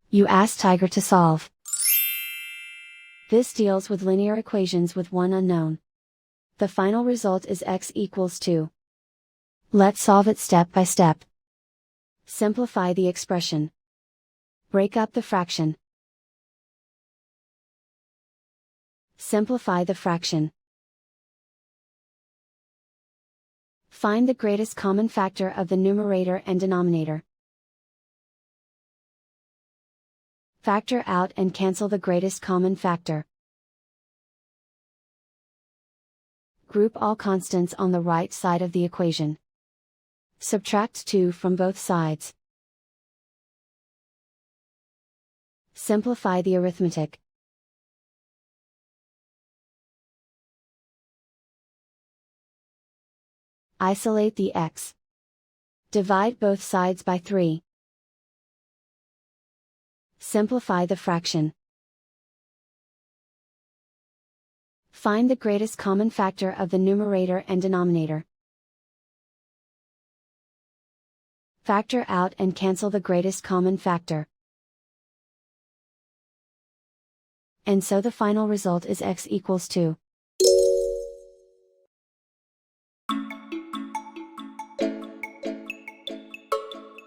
You ask Tiger to solve. This deals with linear equations with one unknown. The final result is x equals 2. Let's solve it step by step. Simplify the expression. Break up the fraction. Simplify the fraction. Find the greatest common factor of the numerator and denominator. Factor out and cancel the greatest common factor. Group all constants on the right side of the equation. Subtract 2 from both sides. Simplify the arithmetic. Isolate the x. Divide both sides by 3. Simplify the fraction. Find the greatest common factor of the numerator and denominator. Factor out and cancel the greatest common factor. And so the final result is x equals 2.